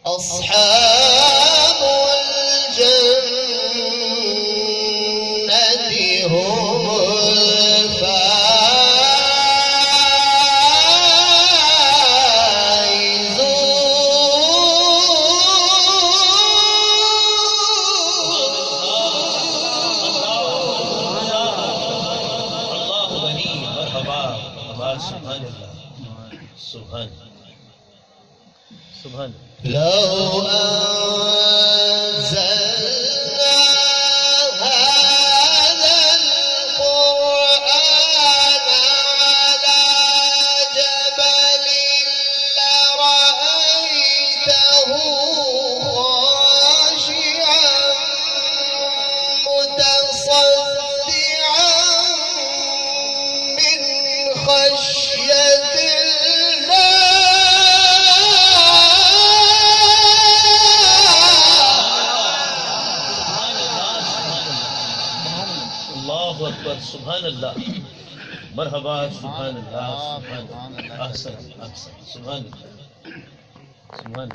अस्हाबुल जन्नति हुमुल सुभान सुभान लौ अंज़लना हाज़ल क़ुरआन अला जबलिन लरअयतहु ख़ाशिअन मुतसद्दिअन मिन खश्यति सुभान अल्लाह मरहबा सुभान अल्लाह सुभान अल्लाह अहसन अहसन सुभान अल्लाह सुभान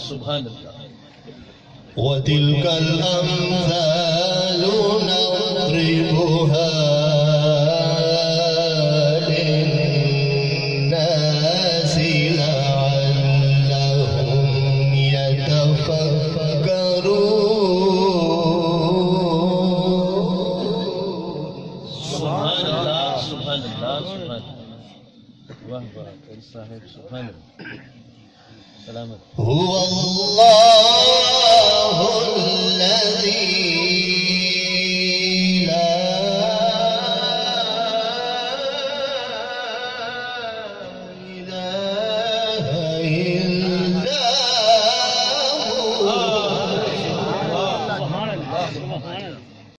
सुभान अल्लाह वतिल्कल अम्सालु नद्रिबुहा लिन्नासि लअल्लहुम यतफक्करून। सुभान अल्लाह सुभान अल्लाह सुभान वाह वाह साहिब सुभान अल्लाह हुवल्लाहुल्लज़ी